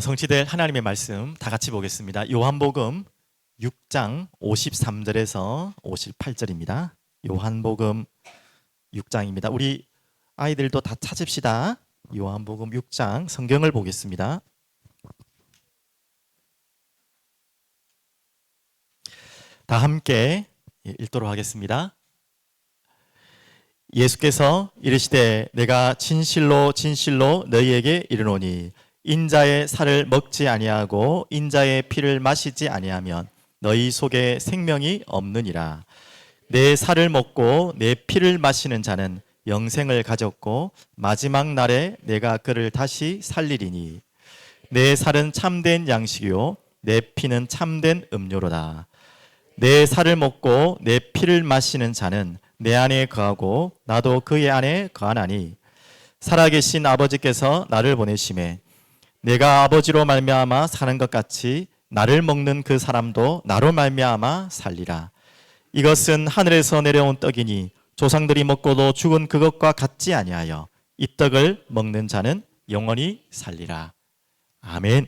성취될 하나님의 말씀 다 같이 보겠습니다. 요한복음 6장 53절에서 58절입니다. 요한복음 6장입니다. 우리 아이들도 다 찾읍시다. 요한복음 6장 성경을 보겠습니다. 다 함께 읽도록 하겠습니다. 예수께서 이르시되 내가 진실로 진실로 너희에게 이르노니 인자의 살을 먹지 아니하고 인자의 피를 마시지 아니하면 너희 속에 생명이 없느니라. 내 살을 먹고 내 피를 마시는 자는 영생을 가졌고 마지막 날에 내가 그를 다시 살리리니 내 살은 참된 양식이요 내 피는 참된 음료로다. 내 살을 먹고 내 피를 마시는 자는 내 안에 거하고 나도 그의 안에 거하나니 살아계신 아버지께서 나를 보내심에 내가 아버지로 말미암아 사는 것 같이 나를 먹는 그 사람도 나로 말미암아 살리라. 이것은 하늘에서 내려온 떡이니 조상들이 먹고도 죽은 그것과 같지 아니하여 이 떡을 먹는 자는 영원히 살리라. 아멘.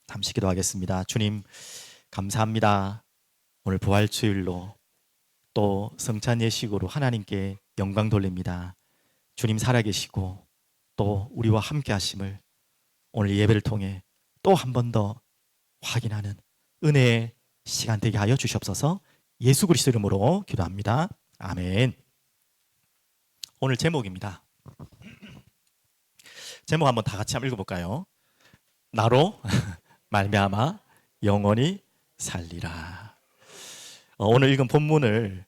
잠시 기도하겠습니다. 주님 감사합니다. 오늘 부활주일로 또 성찬 예식으로 하나님께 영광 돌립니다. 주님 살아계시고 또 우리와 함께 하심을 오늘 예배를 통해 또 한 번 더 확인하는 은혜의 시간 되게 하여 주시옵소서. 예수 그리스도 이름으로 기도합니다. 아멘. 오늘 제목입니다. 제목 한번 다 같이 한번 읽어볼까요? 나로 말미암아 영원히 살리라. 오늘 읽은 본문을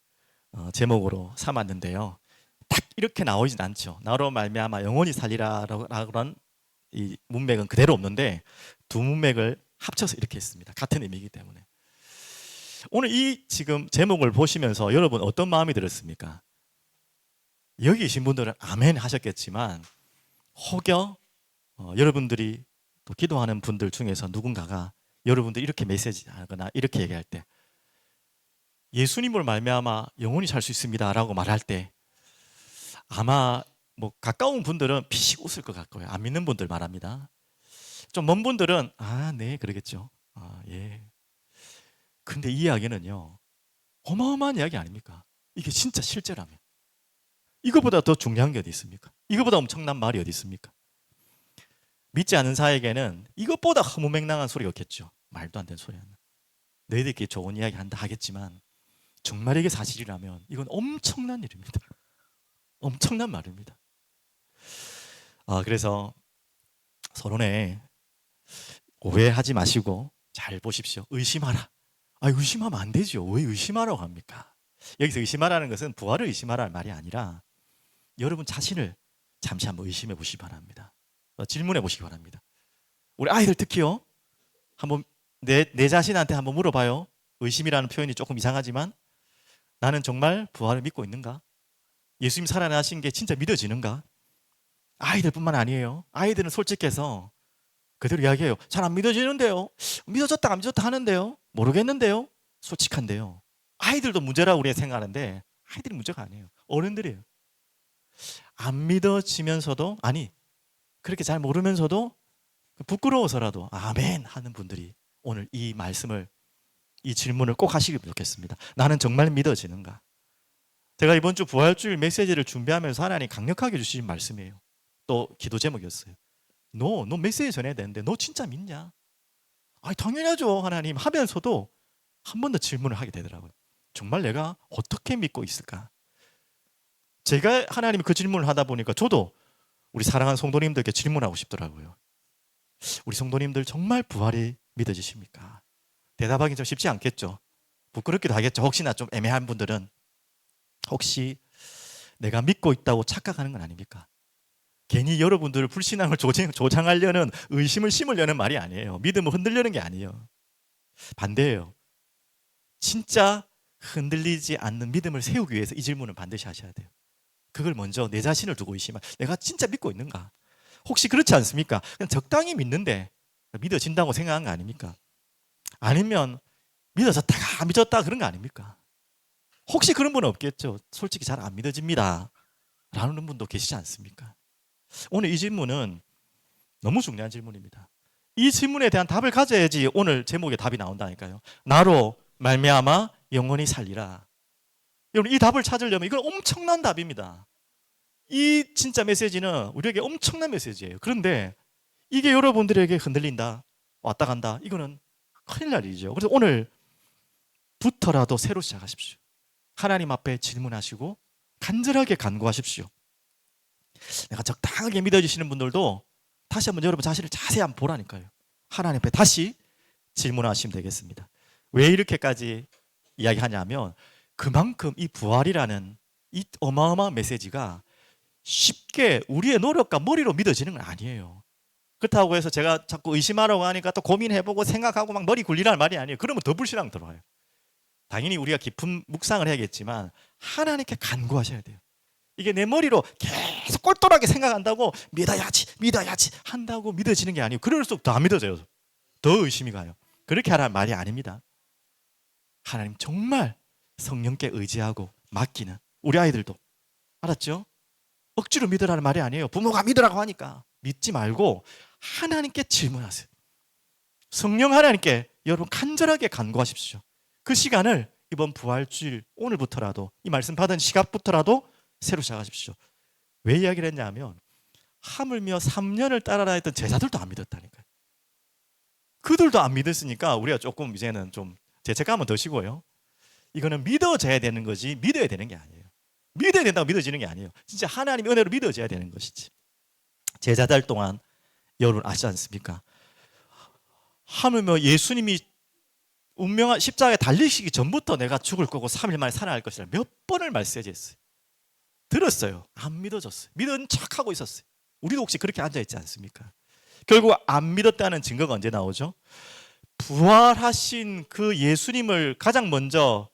제목으로 삼았는데요. 딱 이렇게 나오진 않죠. 나로 말미암아 영원히 살리라라고 그런 이 문맥은 그대로 없는데 두 문맥을 합쳐서 이렇게 했습니다. 같은 의미이기 때문에. 오늘 이 지금 제목을 보시면서 여러분 어떤 마음이 들었습니까? 여기 계신 분들은 아멘 하셨겠지만 혹여 여러분들이 또 기도하는 분들 중에서 누군가가 여러분들이 이렇게 메시지하거나 이렇게 얘기할 때 예수님을 말미암아 영원히 살 수 있습니다 라고 말할 때 아마 뭐 가까운 분들은 피식 웃을 것 같고요. 안 믿는 분들 말합니다. 좀 먼 분들은 네 그러겠죠. 예. 근데 이 이야기는요 어마어마한 이야기 아닙니까? 이게 진짜 실제라면 이거보다 더 중요한 게 어디 있습니까? 이거보다 엄청난 말이 어디 있습니까? 믿지 않는 자에게는 이것보다 허무맹랑한 소리가 없겠죠. 말도 안 되는 소리 하나. 너희들끼리 좋은 이야기 한다 하겠지만 정말 이게 사실이라면 이건 엄청난 일입니다. 엄청난 말입니다. 그래서 서론에 오해하지 마시고 잘 보십시오. 의심하라. 의심하면 안 되죠. 왜 의심하라고 합니까? 여기서 의심하라는 것은 부활을 의심하라는 말이 아니라 여러분 자신을 잠시 한번 의심해 보시기 바랍니다. 질문해 보시기 바랍니다. 우리 아이들 특히요. 한번 내 자신한테 한번 물어봐요. 의심이라는 표현이 조금 이상하지만 나는 정말 부활을 믿고 있는가? 예수님 살아나신 게 진짜 믿어지는가? 아이들뿐만 아니에요. 아이들은 솔직해서 그대로 이야기해요. 잘 안 믿어지는데요. 믿어졌다 안 믿어졌다 하는데요. 모르겠는데요. 솔직한데요. 아이들도 문제라고 우리가 생각하는데 아이들이 문제가 아니에요. 어른들이에요. 안 믿어지면서도 그렇게 잘 모르면서도 부끄러워서라도 아멘 하는 분들이 오늘 이 말씀을 이 질문을 꼭 하시길 좋겠습니다. 나는 정말 믿어지는가? 제가 이번 주 부활주일 메시지를 준비하면서 하나님 강력하게 주신 말씀이에요. 또 기도 제목이었어요. 너 메시지 전해야 되는데 너 진짜 믿냐? 당연하죠 하나님 하면서도 한 번 더 질문을 하게 되더라고요. 정말 내가 어떻게 믿고 있을까? 제가 하나님 그 질문을 하다 보니까 저도 우리 사랑하는 성도님들께 질문하고 싶더라고요. 우리 성도님들 정말 부활이 믿어지십니까? 대답하기 좀 쉽지 않겠죠. 부끄럽기도 하겠죠. 혹시나 좀 애매한 분들은 혹시 내가 믿고 있다고 착각하는 건 아닙니까? 괜히 여러분들을 불신앙을 조장하려는 의심을 심으려는 말이 아니에요. 믿음을 흔들려는 게 아니에요. 반대예요. 진짜 흔들리지 않는 믿음을 세우기 위해서 이 질문을 반드시 하셔야 돼요. 그걸 먼저 내 자신을 두고 의심하. 내가 진짜 믿고 있는가? 혹시 그렇지 않습니까? 그냥 적당히 믿는데 믿어진다고 생각한 거 아닙니까? 아니면 믿어졌다가 안 믿어졌다 그런 거 아닙니까? 혹시 그런 분은 없겠죠. 솔직히 잘 안 믿어집니다 라는 분도 계시지 않습니까? 오늘 이 질문은 너무 중요한 질문입니다. 이 질문에 대한 답을 가져야지 오늘 제목의 답이 나온다니까요. 나로 말미암아 영원히 살리라. 여러분, 이 답을 찾으려면 이건 엄청난 답입니다. 이 진짜 메시지는 우리에게 엄청난 메시지예요. 그런데 이게 여러분들에게 흔들린다, 왔다 간다, 이거는 큰일 날 일이죠. 그래서 오늘부터라도 새로 시작하십시오. 하나님 앞에 질문하시고 간절하게 간구하십시오. 내가 적당하게 믿어지시는 분들도 다시 한번 여러분 자신을 자세히 한번 보라니까요. 하나님 앞에 다시 질문하시면 되겠습니다. 왜 이렇게까지 이야기하냐면 그만큼 이 부활이라는 이 어마어마한 메시지가 쉽게 우리의 노력과 머리로 믿어지는 건 아니에요. 그렇다고 해서 제가 자꾸 의심하라고 하니까 또 고민해보고 생각하고 막 머리 굴리라는 말이 아니에요. 그러면 더 불신앙 들어와요. 당연히 우리가 깊은 묵상을 해야겠지만 하나님께 간구하셔야 돼요. 이게 내 머리로 계속 꼴똘하게 생각한다고 믿어야지 한다고 믿어지는 게 아니고 그럴수록 더 안 믿어져요. 더 의심이 가요. 그렇게 하라는 말이 아닙니다. 하나님 정말 성령께 의지하고 맡기는 우리 아이들도, 알았죠? 억지로 믿으라는 말이 아니에요. 부모가 믿으라고 하니까 믿지 말고 하나님께 질문하세요. 성령 하나님께 여러분 간절하게 간구하십시오. 그 시간을 이번 부활주일 오늘부터라도 이 말씀 받은 시각부터라도 새로 시작하십시오. 왜 이야기를 했냐면 하물며 3년을 따라라 했던 제자들도 안 믿었다니까요. 그들도 안 믿었으니까 우리가 조금 이제는 좀 죄책감은 드시고요. 이거는 믿어져야 되는 거지 믿어야 되는 게 아니에요. 믿어야 된다고 믿어지는 게 아니에요. 진짜 하나님의 은혜로 믿어져야 되는 것이지. 제자들 동안 여러분 아시지 않습니까? 하물며 예수님이 운명한 십자가에 달리시기 전부터 내가 죽을 거고 3일 만에 살아날 것이라 몇 번을 말씀했어요. 들었어요. 안 믿어졌어요. 믿은 척하고 있었어요. 우리도 혹시 그렇게 앉아있지 않습니까? 결국 안 믿었다는 증거가 언제 나오죠? 부활하신 그 예수님을 가장 먼저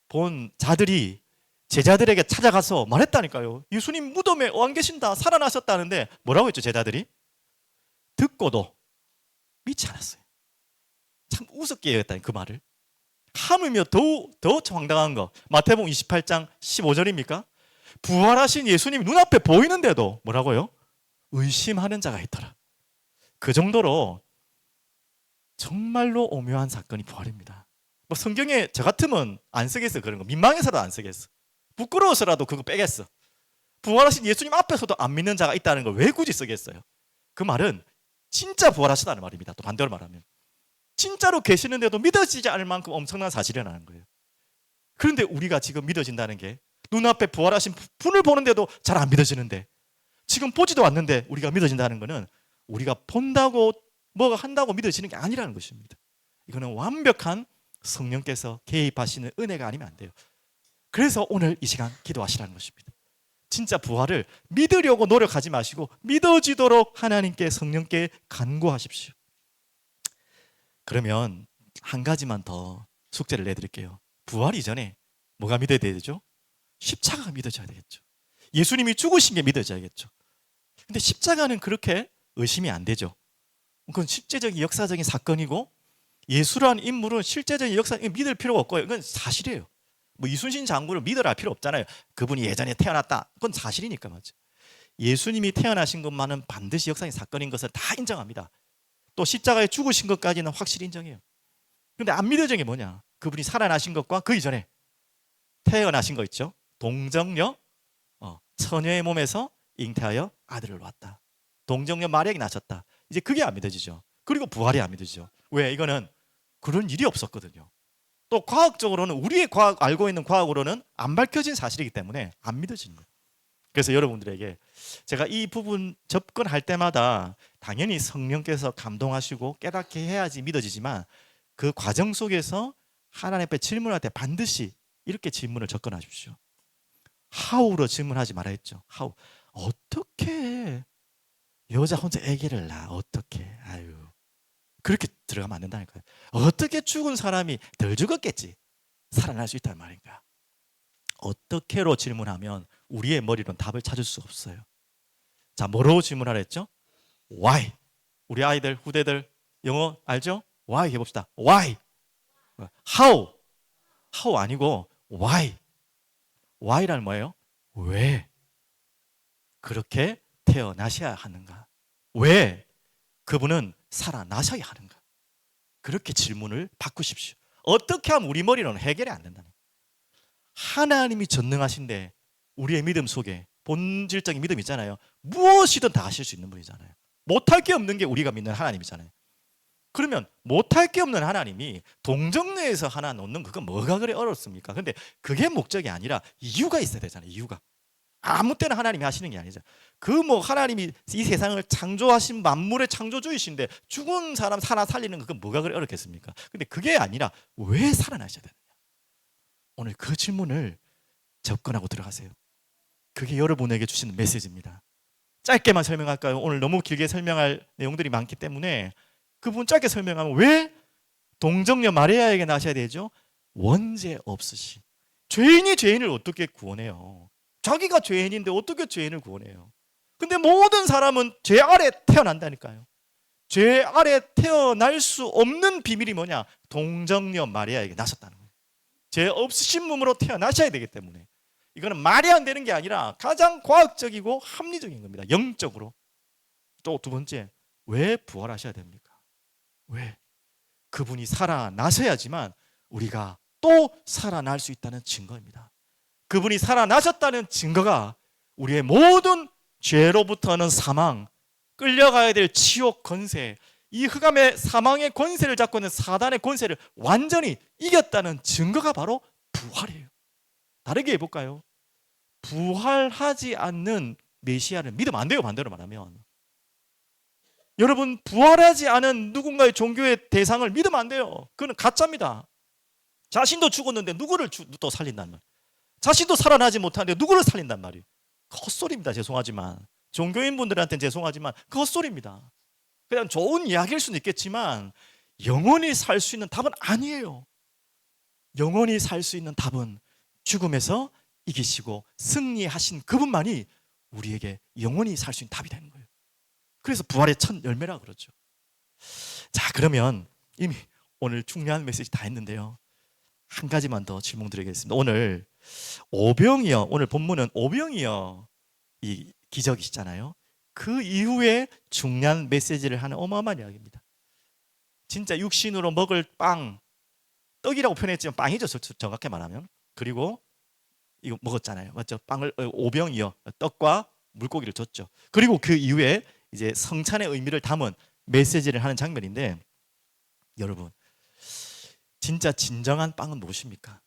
본 자들이 제자들에게 찾아가서 말했다니까요. 예수님 무덤에 안 계신다, 살아나셨다는데 뭐라고 했죠? 제자들이 듣고도 믿지 않았어요. 참 우습게 얘기했다니 그 말을. 하물며 더 황당한 거 마태복음 28장 15절입니까? 부활하신 예수님이 눈앞에 보이는데도 뭐라고요? 의심하는 자가 있더라. 그 정도로 정말로 오묘한 사건이 부활입니다. 뭐 성경에 저 같으면 안 쓰겠어. 그런 거 민망해서도 안 쓰겠어. 부끄러워서라도 그거 빼겠어. 부활하신 예수님 앞에서도 안 믿는 자가 있다는 걸 왜 굳이 쓰겠어요? 그 말은 진짜 부활하시다는 말입니다. 또 반대로 말하면 진짜로 계시는데도 믿어지지 않을 만큼 엄청난 사실이라는 거예요. 그런데 우리가 지금 믿어진다는 게 눈앞에 부활하신 분을 보는데도 잘 안 믿어지는데, 지금 보지도 않는데 우리가 믿어진다는 것은 우리가 본다고 뭐가 한다고 믿어지는 게 아니라는 것입니다. 이거는 완벽한 성령께서 개입하시는 은혜가 아니면 안 돼요. 그래서 오늘 이 시간 기도하시라는 것입니다. 진짜 부활을 믿으려고 노력하지 마시고 믿어지도록 하나님께 성령께 간구하십시오. 그러면 한 가지만 더 숙제를 내드릴게요. 부활 이전에 뭐가 믿어야 되죠? 십자가가 믿어져야 되겠죠. 예수님이 죽으신 게 믿어져야겠죠. 근데 십자가는 그렇게 의심이 안 되죠. 그건 실제적인 역사적인 사건이고 예수라는 인물은 실제적인 역사적인 믿을 필요가 없고요. 이건 사실이에요. 뭐 이순신 장군을 믿으라 할 필요 없잖아요. 그분이 예전에 태어났다. 그건 사실이니까 맞죠. 예수님이 태어나신 것만은 반드시 역사적인 사건인 것을 다 인정합니다. 또 십자가에 죽으신 것까지는 확실히 인정해요. 그런데 안 믿어진 게 뭐냐? 그분이 살아나신 것과 그 이전에 태어나신 거 있죠. 동정녀 처녀의 몸에서 잉태하여 아들을 낳았다. 동정녀 마리아에게 낳으셨다. 이제 그게 안 믿어지죠. 그리고 부활이 안 믿어지죠. 왜? 이거는 그런 일이 없었거든요. 또 과학적으로는 우리의 알고 있는 과학으로는 안 밝혀진 사실이기 때문에 안 믿어지는 거예요. 그래서 여러분들에게 제가 이 부분 접근할 때마다 당연히 성령께서 감동하시고 깨닫게 해야지 믿어지지만 그 과정 속에서 하나님 앞에 질문할 때 반드시 이렇게 질문을 접근하십시오. How로 질문하지 말아 했죠. How. 어떻게 여자 혼자 아기를 낳아? 어떻게? 아유. 그렇게 들어가면 안 된다니까요. 어떻게 죽은 사람이 덜 죽었겠지? 살아날 수 있단 말인가? 어떻게로 질문하면 우리의 머리로는 답을 찾을 수 없어요. 자, 뭐로 질문하라 했죠? Why. 우리 아이들, 후대들 영어 알죠? Why 해봅시다. Why. How. How 아니고 Why. Why라는 뭐예요? 왜 그렇게 태어나셔야 하는가? 왜 그분은 살아나셔야 하는가? 그렇게 질문을 바꾸십시오. 어떻게 하면 우리 머리로는 해결이 안 된다는 거예요. 하나님이 전능하신데 우리의 믿음 속에 본질적인 믿음 있잖아요. 무엇이든 다 하실 수 있는 분이잖아요. 못할 게 없는 게 우리가 믿는 하나님이잖아요. 그러면 못할 게 없는 하나님이 동정내에서 하나 놓는 그건 뭐가 그래 어렵습니까? 근데 그게 목적이 아니라 이유가 있어야 되잖아요. 이유가. 아무 때나 하나님이 하시는 게 아니죠. 그 뭐 하나님이 이 세상을 창조하신 만물의 창조주이신데 죽은 사람 살리는 그건 뭐가 그래 어렵겠습니까? 근데 그게 아니라 왜 살아나셔야 되느냐? 오늘 그 질문을 접근하고 들어가세요. 그게 여러분에게 주시는 메시지입니다. 짧게만 설명할까요? 오늘 너무 길게 설명할 내용들이 많기 때문에 그분 짧게 설명하면 왜 동정녀 마리아에게 나셔야 되죠? 원죄 없으신 죄인이 죄인을 어떻게 구원해요? 자기가 죄인인데 어떻게 죄인을 구원해요? 근데 모든 사람은 죄 아래 태어난다니까요. 죄 아래 태어날 수 없는 비밀이 뭐냐? 동정녀 마리아에게 나셨다는 거예요. 죄 없으신 몸으로 태어나셔야 되기 때문에 이거는 말이 안 되는 게 아니라 가장 과학적이고 합리적인 겁니다. 영적으로. 또 두 번째, 왜 부활하셔야 됩니까? 왜? 그분이 살아나셔야지만 우리가 또 살아날 수 있다는 증거입니다. 그분이 살아나셨다는 증거가 우리의 모든 죄로부터는 사망, 끌려가야 될 지옥 권세, 이 흑암의 사망의 권세를 잡고 있는 사단의 권세를 완전히 이겼다는 증거가 바로 부활이에요. 다르게 해볼까요? 부활하지 않는 메시아를 믿으면 안 돼요. 반대로 말하면 여러분, 부활하지 않은 누군가의 종교의 대상을 믿으면 안 돼요. 그건 가짜입니다. 자신도 죽었는데 누구를 또 살린단 말이에요. 자신도 살아나지 못하는데 누구를 살린단 말이에요. 헛소리입니다. 죄송하지만 종교인분들한테는 죄송하지만 그 헛소리입니다. 그냥 좋은 이야기일 수는 있겠지만 영원히 살 수 있는 답은 아니에요. 영원히 살 수 있는 답은 죽음에서 이기시고 승리하신 그분만이 우리에게 영원히 살 수 있는 답이 되는 거예요. 그래서 부활의 첫 열매라 그러죠. 자, 그러면 이미 오늘 중요한 메시지 다 했는데요. 한 가지만 더 질문 드리겠습니다. 오늘 오병이어, 오늘 본문은 오병이어 이 기적이시잖아요. 그 이후에 중요한 메시지를 하는 어마어마한 이야기입니다. 진짜 육신으로 먹을 빵, 떡이라고 표현했지만 빵이죠, 정확히 말하면. 그리고 이거 먹었잖아요. 맞죠? 빵을 오병이어 떡과 물고기를 줬죠. 그리고 그 이후에 이제 성찬의 의미를 담은 메시지를 하는 장면인데, 여러분, 진짜 진정한 빵은 무엇입니까?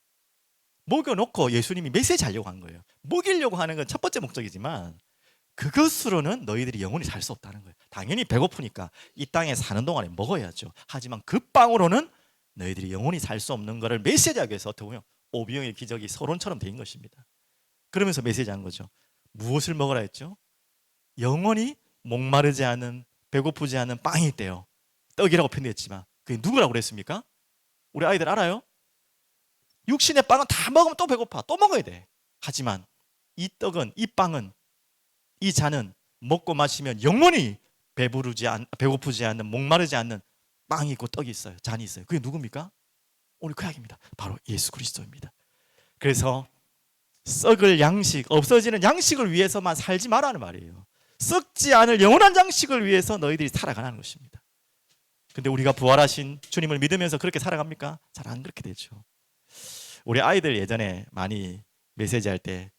먹여놓고 예수님이 메시지 하려고 한 거예요. 먹이려고 하는 건 첫 번째 목적이지만 그것으로는 너희들이 영원히 살 수 없다는 거예요. 당연히 배고프니까 이 땅에 사는 동안에 먹어야죠. 하지만 그 빵으로는 너희들이 영원히 살 수 없는 것을 메시지하기 위해서 어떻게 보면 오병의 기적이 서론처럼 된 것입니다. 그러면서 메시지한 거죠. 무엇을 먹으라 했죠? 영원히 목마르지 않은, 배고프지 않은 빵이 있대요. 떡이라고 표현했지만 그게 누구라고 그랬습니까? 우리 아이들 알아요? 육신의 빵은 다 먹으면 또 배고파, 또 먹어야 돼. 하지만 이 떡은, 이 빵은, 이 잔은 먹고 마시면 영원히 배고프지 않는, 목마르지 않는 빵이 있고 떡이 있어요. 잔이 있어요. 그게 누굽니까? 오늘 그 이야기입니다. 바로 예수 그리스도입니다. 그래서 썩을 양식, 없어지는 양식을 위해서만 살지 말라는 말이에요. 썩지 않을 영원한 양식을 위해서 너희들이 살아가는 것입니다. 근데 우리가 부활하신 주님을 믿으면서 그렇게 살아갑니까? 잘 안 그렇게 되죠. 우리 아이들 예전에 많이 메시지 할 때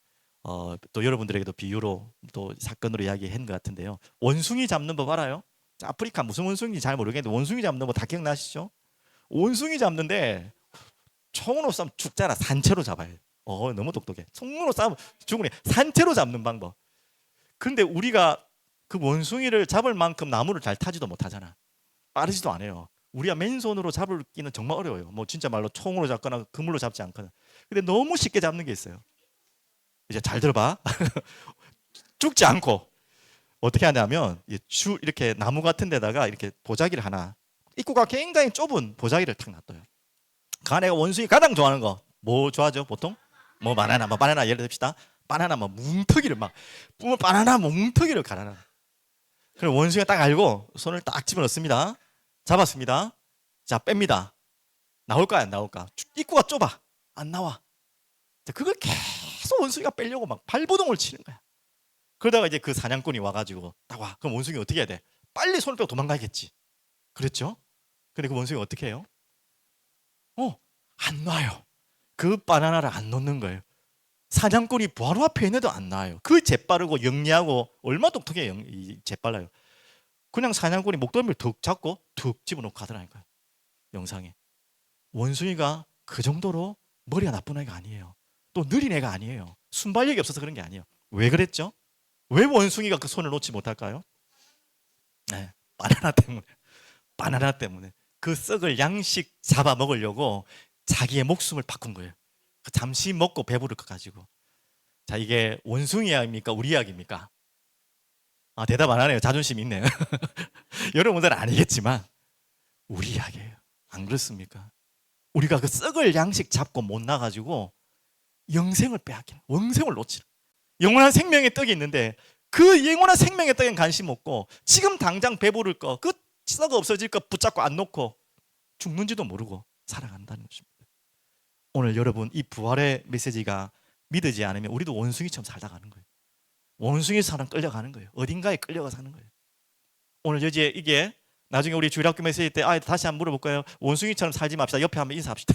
또 여러분들에게도 비유로 또 사건으로 이야기한 것 같은데요. 원숭이 잡는 법 알아요? 아프리카 무슨 원숭인지 잘 모르겠는데 원숭이 잡는 법 다 기억나시죠? 원숭이 잡는데 총으로 쏘면 죽잖아. 산채로 잡아요. 너무 똑똑해. 총으로 쏘면 죽으니 산채로 잡는 방법. 그런데 우리가 그 원숭이를 잡을 만큼 나무를 잘 타지도 못하잖아. 빠르지도 않아요. 우리가 맨손으로 잡기는 정말 어려워요. 뭐 진짜 말로 총으로 잡거나 그물로 잡지 않거나. 근데 너무 쉽게 잡는 게 있어요. 이제 잘 들어봐. 죽지 않고 어떻게 하냐면 이렇게 나무 같은 데다가 이렇게 보자기를 하나, 입구가 굉장히 좁은 보자기를 탁 놔둬요. 그 안에 원숭이 가장 좋아하는 거 뭐 좋아하죠 보통? 뭐 바나나 예를 듭시다. 바나나 뭐 뭉텅이를 막 바나나 뭉텅이를 갈아놔. 그럼 원숭이가 딱 알고 손을 딱 집어넣습니다. 잡았습니다. 자, 뺍니다. 나올까 안 나올까? 입구가 좁아. 안 나와. 자, 그걸 계속 원숭이가 빼려고 막 발버둥을 치는 거야. 그러다가 이제 그 사냥꾼이 와가지고 딱 와. 그럼 원숭이 어떻게 해야 돼? 빨리 손을 빼고 도망가야겠지. 그랬죠? 근데 그 원숭이가 어떻게 해요? 안 놔요. 그 바나나를 안 놓는 거예요. 사냥꾼이 바로 앞에 있는데도 안 놔요. 그 재빠르고 영리하고 얼마나 똑똑해요. 재빨라요. 그냥 사냥꾼이 목덜미를 툭 잡고 툭 집어넣고 가더라니까요. 영상에. 원숭이가 그 정도로 머리가 나쁜 애가 아니에요. 또 느린 애가 아니에요. 순발력이 없어서 그런 게 아니에요. 왜 그랬죠? 왜 원숭이가 그 손을 놓지 못할까요? 네, 바나나 때문에. 바나나 때문에. 그 썩을 양식 잡아 먹으려고 자기의 목숨을 바꾼 거예요. 잠시 먹고 배부를 것 가지고. 자, 이게 원숭이 이야기입니까? 우리 이야기입니까? 대답 안 하네요. 자존심 있네요. 여러분들은 아니겠지만 우리 이야기예요. 안 그렇습니까? 우리가 그 썩을 양식 잡고 못 나가지고 영생을 빼앗기는, 원생을 놓치는. 영원한 생명의 떡이 있는데 그 영원한 생명의 떡엔 관심 없고 지금 당장 배부를 거, 그 썩어 없어질 거 붙잡고 안 놓고 죽는지도 모르고 살아간다는 것입니다. 오늘 여러분 이 부활의 메시지가 믿어지지 않으면 우리도 원숭이처럼 살다 가는 거예요. 원숭이처럼 끌려가는 거예요. 어딘가에 끌려가 사는 거예요. 오늘 이게 나중에 우리 주일학교 메시지 때 다시 한번 물어볼까요? 원숭이처럼 살지 맙시다. 옆에 한번 인사합시다.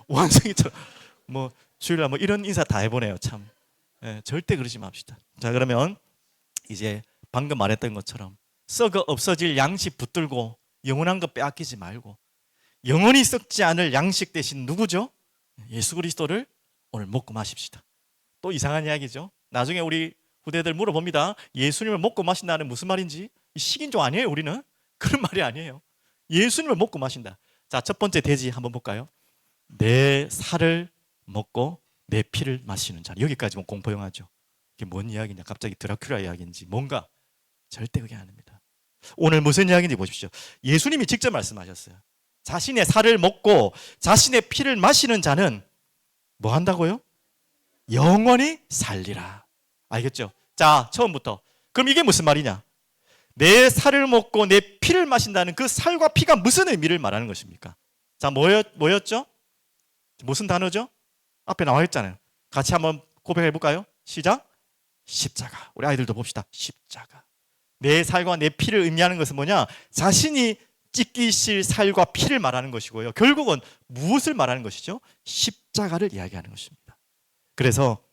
원숭이처럼 주일날 이런 인사 다 해보네요. 참. 절대 그러지 맙시다. 자, 그러면 이제 방금 말했던 것처럼 썩어 없어질 양식 붙들고 영원한 거 빼앗기지 말고 영원히 썩지 않을 양식 대신 누구죠? 예수 그리스도를 오늘 먹고 마십시다. 또 이상한 이야기죠. 나중에 우리 후대들 물어봅니다. 예수님을 먹고 마신다는 무슨 말인지. 식인종 아니에요. 우리는 그런 말이 아니에요. 예수님을 먹고 마신다. 자, 첫 번째 대지 한번 볼까요? 내 살을 먹고 내 피를 마시는 자. 여기까지 공포 영화죠. 이게 뭔 이야기냐? 갑자기 드라큘라 이야기인지 뭔가. 절대 그게 아닙니다. 오늘 무슨 이야기인지 보십시오. 예수님이 직접 말씀하셨어요. 자신의 살을 먹고 자신의 피를 마시는 자는 뭐 한다고요? 영원히 살리라. 알겠죠? 자, 처음부터. 그럼 이게 무슨 말이냐? 내 살을 먹고 내 피를 마신다는 그 살과 피가 무슨 의미를 말하는 것입니까? 자, 뭐였죠? 무슨 단어죠? 앞에 나와 있잖아요. 같이 한번 고백해 볼까요? 시작. 십자가. 우리 아이들도 봅시다. 십자가. 내 살과 내 피를 의미하는 것은 뭐냐? 자신이 찢기실 살과 피를 말하는 것이고요. 결국은 무엇을 말하는 것이죠? 십자가를 이야기하는 것입니다. 그래서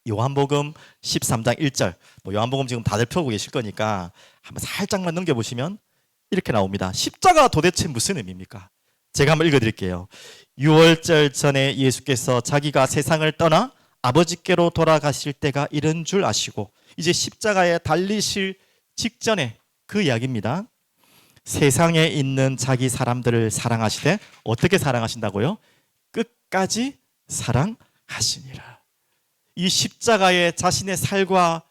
요한복음 13장 1절, 요한복음 지금 다들 펴고 계실 거니까 한번 살짝만 넘겨보시면 이렇게 나옵니다. 십자가 도대체 무슨 의미입니까? 제가 한번 읽어드릴게요. 6월절 전에 예수께서 자기가 세상을 떠나 아버지께로 돌아가실 때가 이른 줄 아시고 이제 십자가에 달리실 직전에 그 이야기입니다. 세상에 있는 자기 사람들을 사랑하시되 어떻게 사랑하신다고요? 끝까지 사랑하시니라. 이 십자가에 자신의 살과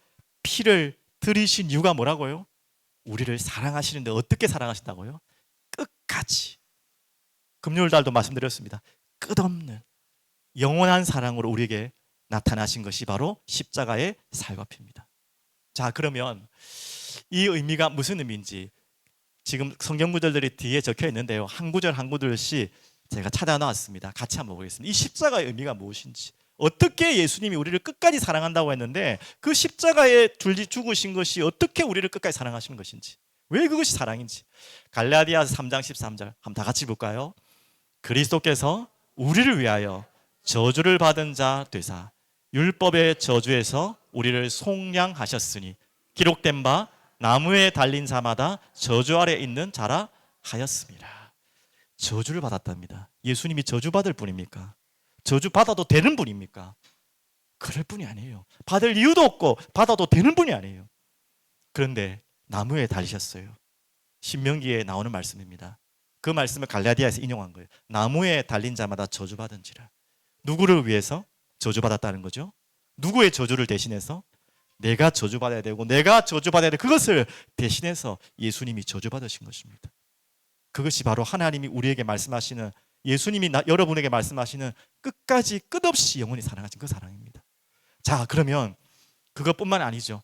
피를 들이신 이유가 뭐라고요? 우리를 사랑하시는데 어떻게 사랑하신다고요? 끝까지. 금요일 날도 말씀드렸습니다. 끝없는 영원한 사랑으로 우리에게 나타나신 것이 바로 십자가의 살과 피입니다. 자, 그러면 이 의미가 무슨 의미인지 지금 성경 구절들이 뒤에 적혀 있는데요. 한 구절 한 구절씩 제가 찾아놨습니다. 같이 한번 보겠습니다. 이 십자가의 의미가 무엇인지, 어떻게 예수님이 우리를 끝까지 사랑한다고 했는데 그 십자가에 죽으신 것이 어떻게 우리를 끝까지 사랑하시는 것인지, 왜 그것이 사랑인지. 갈라디아서 3장 13절 한번 다 같이 볼까요? 그리스도께서 우리를 위하여 저주를 받은 자 되사 율법의 저주에서 우리를 속량하셨으니 기록된 바 나무에 달린 자마다 저주 아래 있는 자라 하였습니다. 저주를 받았답니다. 예수님이 저주받을 분입니까? 저주받아도 되는 분입니까? 그럴 분이 아니에요. 받을 이유도 없고 받아도 되는 분이 아니에요. 그런데 나무에 달리셨어요. 신명기에 나오는 말씀입니다. 그 말씀을 갈라디아에서 인용한 거예요. 나무에 달린 자마다 저주받은지라. 누구를 위해서 저주받았다는 거죠? 누구의 저주를 대신해서? 내가 저주받아야 되고 내가 저주받아야 돼. 그것을 대신해서 예수님이 저주받으신 것입니다. 그것이 바로 하나님이 우리에게 말씀하시는, 예수님이 여러분에게 말씀하시는 끝까지 끝없이 영원히 사랑하신 그 사랑입니다. 자, 그러면 그것뿐만 아니죠.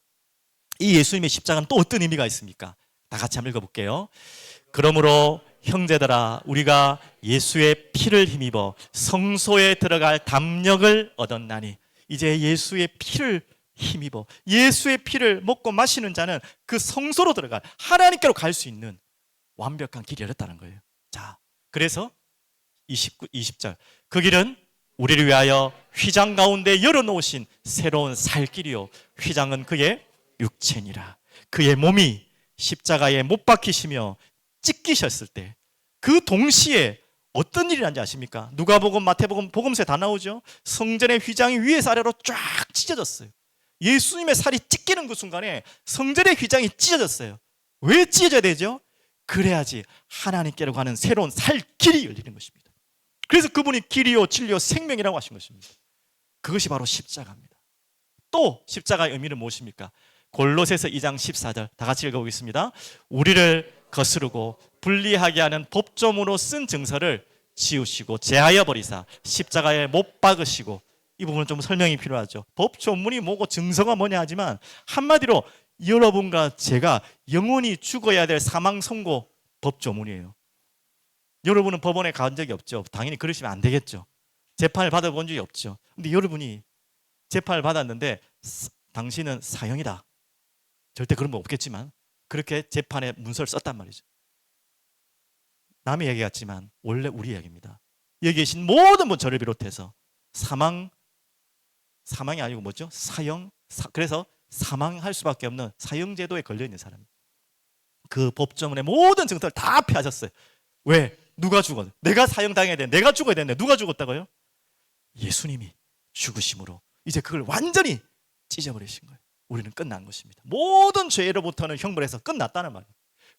이 예수님의 십자가는 또 어떤 의미가 있습니까? 다 같이 한번 읽어볼게요. 그러므로 형제들아, 우리가 예수의 피를 힘입어 성소에 들어갈 담력을 얻었나니. 이제 예수의 피를 힘입어 예수의 피를 먹고 마시는 자는 그 성소로 들어갈, 하나님께로 갈 수 있는 완벽한 길이 열렸다는 거예요. 자, 그래서 20절. 그 길은 우리를 위하여 휘장 가운데 열어놓으신 새로운 살 길이요. 휘장은 그의 육체니라. 그의 몸이 십자가에 못 박히시며 찢기셨을 때 그 동시에 어떤 일이 난지 아십니까? 누가복음, 마태복음, 복음서에 다 나오죠. 성전의 휘장이 위에서 아래로 쫙 찢어졌어요. 예수님의 살이 찢기는 그 순간에 성전의 휘장이 찢어졌어요. 왜 찢어져야 되죠? 그래야지 하나님께로 가는 새로운 살 길이 열리는 것입니다. 그래서 그분이 길이요 진리요 생명이라고 하신 것입니다. 그것이 바로 십자가입니다. 또 십자가의 의미는 무엇입니까? 골로새서 2장 14절 다 같이 읽어보겠습니다. 우리를 거스르고 불리하게 하는 법조문으로 쓴 증서를 지우시고 제하여 버리사 십자가에 못 박으시고, 이 부분은 좀 설명이 필요하죠. 법조문이 뭐고 증서가 뭐냐 하지만 한마디로 여러분과 제가 영원히 죽어야 될 사망 선고 법조문이에요. 여러분은 법원에 간 적이 없죠. 당연히 그러시면 안 되겠죠. 재판을 받아본 적이 없죠. 근데 여러분이 재판을 받았는데 당신은 사형이다. 절대 그런 거 없겠지만 그렇게 재판에 문서를 썼단 말이죠. 남의 얘기 같지만 원래 우리 이야기입니다. 여기 계신 모든 분 저를 비롯해서 사망이 아니고 뭐죠? 사형. 그래서 사망할 수밖에 없는 사형제도에 걸려있는 사람입니다. 그 법조문의 모든 증서를 다 폐하셨어요. 왜? 누가 죽었? 내가 사형당해야 돼. 내가 죽어야 되는데 누가 죽었다고요? 예수님이 죽으심으로 이제 그걸 완전히 찢어버리신 거예요. 우리는 끝난 것입니다. 모든 죄로부터는 형벌에서 끝났다는 말이에요.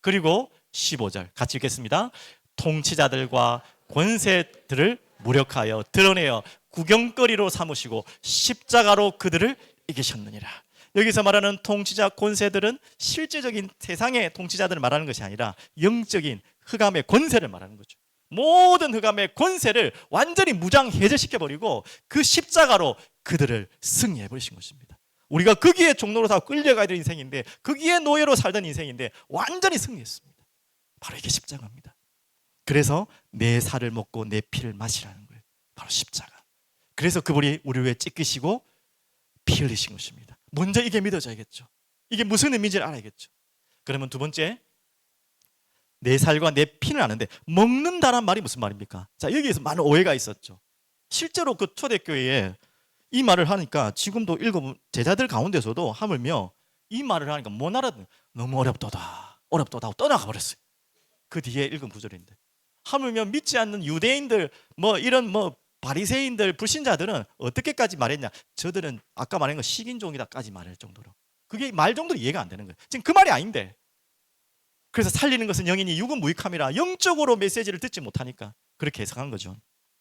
그리고 15절 같이 읽겠습니다. 통치자들과 권세들을 무력하여 드러내어 구경거리로 삼으시고 십자가로 그들을 이기셨느니라. 여기서 말하는 통치자 권세들은 실제적인 세상의 통치자들을 말하는 것이 아니라 영적인 흑암의 권세를 말하는 거죠. 모든 흑암의 권세를 완전히 무장해제시켜버리고 그 십자가로 그들을 승리해버리신 것입니다. 우리가 거기에 종로로 다 끌려가야 될 인생인데, 거기에 노예로 살던 인생인데 완전히 승리했습니다. 바로 이게 십자가입니다. 그래서 내 살을 먹고 내 피를 마시라는 거예요. 바로 십자가. 그래서 그분이 우리 위해 찢기시고 피 흘리신 것입니다. 먼저 이게 믿어져야겠죠. 이게 무슨 의미인지를 알아야겠죠. 그러면 두 번째, 내 살과 내 피는 아는데 먹는다란 말이 무슨 말입니까? 자, 여기에서 많은 오해가 있었죠. 실제로 그 초대교회에 이 말을 하니까 지금도 읽어본 제자들 가운데서도 하물며 이 말을 하니까 못 알아듣는, 너무 어렵도다 하고 떠나가 버렸어요. 그 뒤에 읽은 구절인데, 하물며 믿지 않는 유대인들 이런 바리새인들 불신자들은 어떻게까지 말했냐? 저들은 아까 말한 거 식인종이다까지 말할 정도로, 그게 말 정도로 이해가 안 되는 거예요. 지금 그 말이 아닌데, 그래서 살리는 것은 영이니 육은 무익함이라, 영적으로 메시지를 듣지 못하니까 그렇게 해석한 거죠.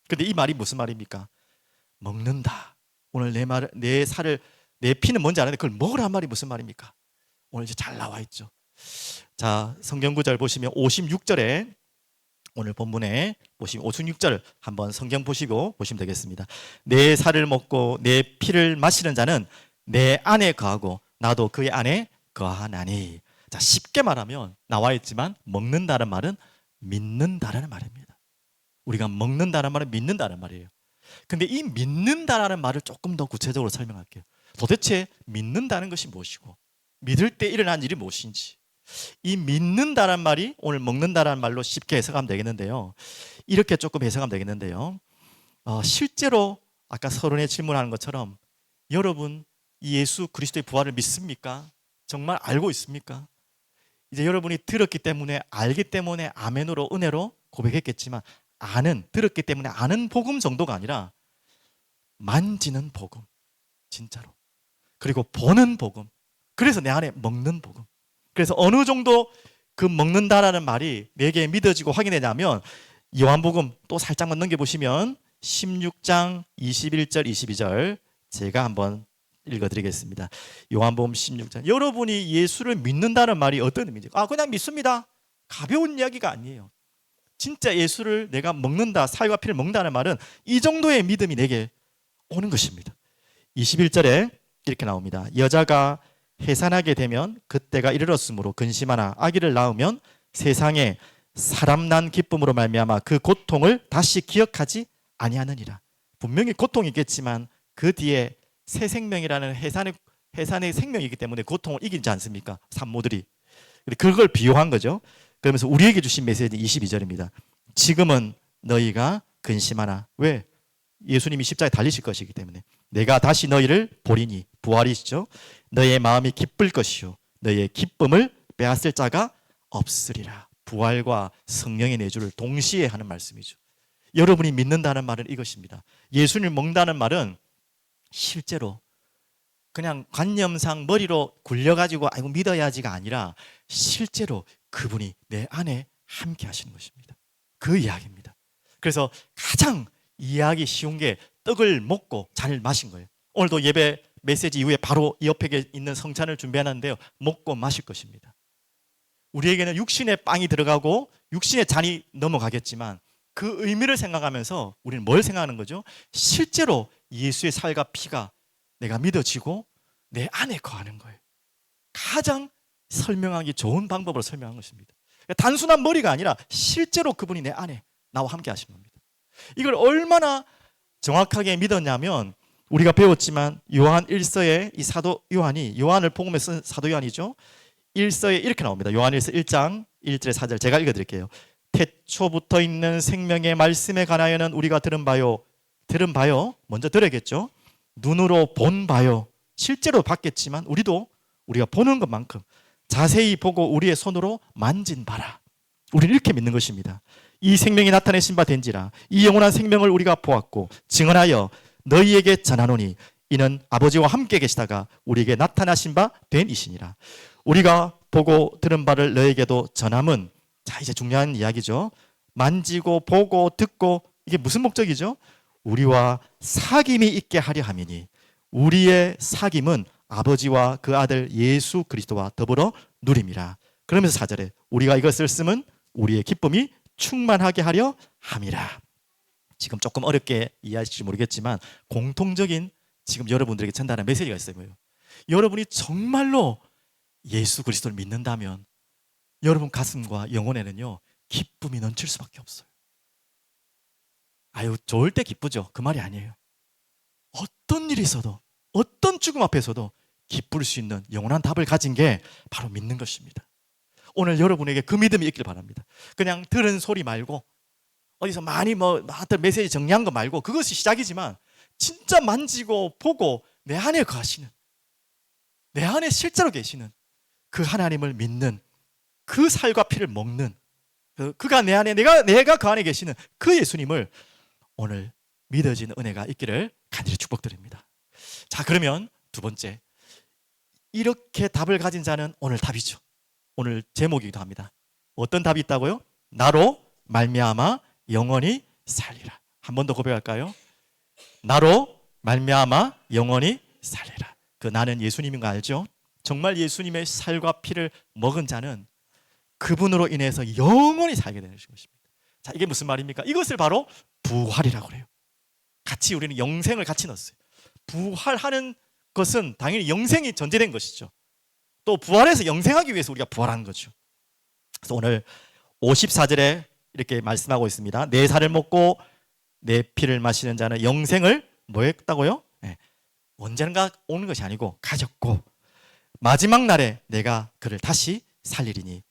근데 이 말이 무슨 말입니까? 먹는다. 오늘 내 살을, 내 피는 뭔지 아는데 그걸 먹으란 말이 무슨 말입니까? 오늘 이제 잘 나와 있죠. 자, 성경 구절 보시면 56절에, 오늘 본문에 보시면 56절 한번 성경 보시고 보시면 되겠습니다. 내 살을 먹고 내 피를 마시는 자는 내 안에 거하고 나도 그의 안에 거하나니. 자, 쉽게 말하면 나와 있지만 먹는다는 말은 믿는다라는 말입니다. 우리가 먹는다는 말은 믿는다는 말이에요. 근데 이 믿는다라는 말을 조금 더 구체적으로 설명할게요. 도대체 믿는다는 것이 무엇이고 믿을 때 일어난 일이 무엇인지, 이 믿는다란 말이 오늘 먹는다라는 말로 쉽게 해석하면 되겠는데요. 이렇게 조금 해석하면 되겠는데요. 실제로 아까 서론에 질문하는 것처럼 여러분 이 예수 그리스도의 부활을 믿습니까? 정말 알고 있습니까? 이제 여러분이 들었기 때문에, 알기 때문에 아멘으로 은혜로 고백했겠지만, 들었기 때문에 아는 복음 정도가 아니라 만지는 복음, 진짜로. 그리고 보는 복음, 그래서 내 안에 먹는 복음. 그래서 어느 정도 그 먹는다라는 말이 내게 믿어지고 확인되냐면, 요한복음 또 살짝만 넘겨보시면 16장 21절 22절 제가 한번 읽어드리겠습니다. 요한복음 16장. 여러분이 예수를 믿는다는 말이 어떤 의미인지, 그냥 믿습니다, 가벼운 이야기가 아니에요. 진짜 예수를 내가 먹는다, 살과 피를 먹는다는 말은 이 정도의 믿음이 내게 오는 것입니다. 21절에 이렇게 나옵니다. 여자가 해산하게 되면 그때가 이르렀으므로 근심하나 아기를 낳으면 세상에 사람 난 기쁨으로 말미암아 그 고통을 다시 기억하지 아니하느니라. 분명히 고통이 있겠지만 그 뒤에 새 생명이라는 해산의 생명이기 때문에 고통을 이기지 않습니까? 산모들이. 그걸 비유한 거죠. 그러면서 우리에게 주신 메시지 22절입니다. 지금은 너희가 근심하나. 왜? 예수님이 십자가에 달리실 것이기 때문에. 내가 다시 너희를 보리니, 부활이시죠. 너희의 마음이 기쁠 것이요 너희의 기쁨을 빼앗을 자가 없으리라. 부활과 성령의 내주를 동시에 하는 말씀이죠. 여러분이 믿는다는 말은 이것입니다. 예수님을 먹는다는 말은 실제로 그냥 관념상 머리로 굴려가지고 아이고 믿어야지가 아니라 실제로 그분이 내 안에 함께 하시는 것입니다. 그 이야기입니다. 그래서 가장 이해하기 쉬운 게 떡을 먹고 잔을 마신 거예요. 오늘도 예배 메시지 이후에 바로 이 옆에 있는 성찬을 준비하는데요. 먹고 마실 것입니다. 우리에게는 육신의 빵이 들어가고 육신의 잔이 넘어가겠지만 그 의미를 생각하면서 우리는 뭘 생각하는 거죠? 실제로 예수의 살과 피가 내가 믿어지고 내 안에 거하는 거예요. 가장 설명하기 좋은 방법으로 설명한 것입니다. 단순한 머리가 아니라 실제로 그분이 내 안에 나와 함께 하신 겁니다. 이걸 얼마나 정확하게 믿었냐면 우리가 배웠지만 요한 1서에 이 사도 요한이 요한을 복음에 쓴 사도 요한이죠. 1서에 이렇게 나옵니다. 요한 1서 1장 1절에 4절 제가 읽어드릴게요. 태초부터 있는 생명의 말씀에 관하여는 우리가 들은 바요 먼저 들어야겠죠. 눈으로 본 바요 실제로 봤겠지만 우리가 보는 것만큼 자세히 보고 우리의 손으로 만진 바라. 우리는 이렇게 믿는 것입니다. 이 생명이 나타내신 바 된지라 이 영원한 생명을 우리가 보았고 증언하여 너희에게 전하노니 이는 아버지와 함께 계시다가 우리에게 나타나신 바 된 이시니라. 우리가 보고 들은 바를 너에게도 전함은, 자 이제 중요한 이야기죠. 만지고 보고 듣고 이게 무슨 목적이죠? 우리와 사귐이 있게 하려 함이니 우리의 사귐은 아버지와 그 아들 예수 그리스도와 더불어 누림이라. 그러면서 4절에 우리가 이것을 쓰면 우리의 기쁨이 충만하게 하려 함이라. 지금 조금 어렵게 이해하실지 모르겠지만 공통적인 지금 여러분들에게 전달하는 메시지가 있어요. 여러분이 정말로 예수 그리스도를 믿는다면 여러분 가슴과 영혼에는요 기쁨이 넘칠 수밖에 없어요. 아유 좋을 때 기쁘죠. 그 말이 아니에요. 어떤 일이 있어도 어떤 죽음 앞에서도 기쁠 수 있는 영원한 답을 가진 게 바로 믿는 것입니다. 오늘 여러분에게 그 믿음이 있길 바랍니다. 그냥 들은 소리 말고 어디서 많이 하여튼 메시지 정리한 거 말고 그것이 시작이지만 진짜 만지고 보고 내 안에 거하시는, 내 안에 실제로 계시는 그 하나님을 믿는, 그 살과 피를 먹는 그가 내 안에 내가 그 안에 계시는 그 예수님을 오늘 믿어지는 은혜가 있기를 간절히 축복드립니다. 자 그러면 두 번째, 이렇게 답을 가진 자는 오늘 답이죠. 오늘 제목이기도 합니다. 어떤 답이 있다고요? 나로 말미암아 영원히 살리라. 한 번 더 고백할까요? 나로 말미암아 영원히 살리라. 그 나는 예수님인 거 알죠? 정말 예수님의 살과 피를 먹은 자는 그분으로 인해서 영원히 살게 되는 것입니다. 자 이게 무슨 말입니까? 이것을 바로 부활이라고 그래요. 같이 우리는 영생을 같이 넣었어요. 부활하는 것은 당연히 영생이 전제된 것이죠. 또 부활해서 영생하기 위해서 우리가 부활하는 거죠. 그래서 오늘 54절에 이렇게 말씀하고 있습니다. 내 살을 먹고 내 피를 마시는 자는 영생을 뭐 했다고요? 네. 언젠가 오는 것이 아니고 가졌고 마지막 날에 내가 그를 다시 살리리니.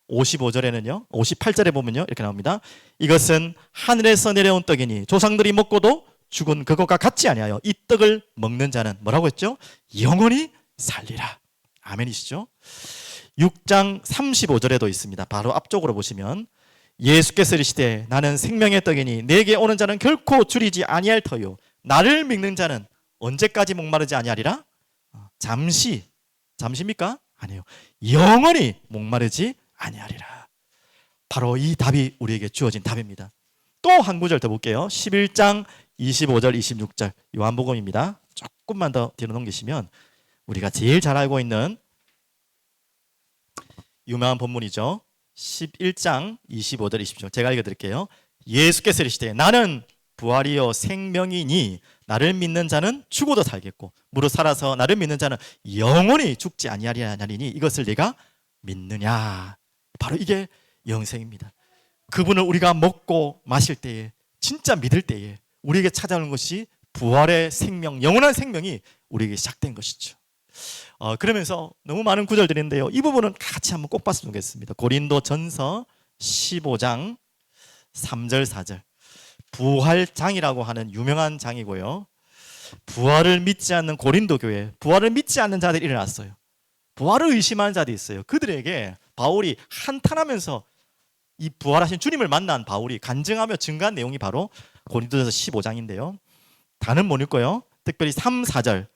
55절에는요 58절에 보면요 이렇게 나옵니다. 이것은 하늘에서 내려온 떡이니 조상들이 먹고도 죽은 그것과 같지 아니하여 이 떡을 먹는 자는 뭐라고 했죠? 영원히 살리라. 아멘이시죠? 6장 35절에도 있습니다. 바로 앞쪽으로 보시면 예수께서 이르시되 나는 생명의 떡이니 내게 오는 자는 결코 줄이지 아니할 터요 나를 믿는 자는 언제까지 목마르지 아니하리라? 잠시입니까? 아니에요. 영원히 목마르지 아니하리라. 바로 이 답이 우리에게 주어진 답입니다. 또 한 구절 더 볼게요. 11장 25절 26절 요한복음입니다. 조금만 더 뒤로 넘기시면 우리가 제일 잘 알고 있는 유명한 본문이죠. 11장 25절 26절 제가 읽어드릴게요. 예수께서 이르시되 나는 부활이요 생명이니 나를 믿는 자는 죽어도 살겠고 무릇 살아서 나를 믿는 자는 영원히 죽지 아니하리니 이것을 내가 믿느냐. 바로 이게 영생입니다. 그분을 우리가 먹고 마실 때에 진짜 믿을 때에 우리에게 찾아오는 것이 부활의 생명, 영원한 생명이 우리에게 시작된 것이죠. 그러면서 너무 많은 구절들인데요. 이 부분은 같이 한번 꼭 봤으면 좋겠습니다. 고린도전서 15장 3절 4절. 부활장이라고 하는 유명한 장이고요. 부활을 믿지 않는 고린도 교회, 부활을 믿지 않는 자들이 일어났어요. 부활을 의심하는 자들이 있어요. 그들에게 바울이 한탄하면서 이 부활하신 주님을 만난 바울이 간증하며 증거한 내용이 바로 고린도전서 15장인데요. 다는 못 읽고요. 특별히 3, 4절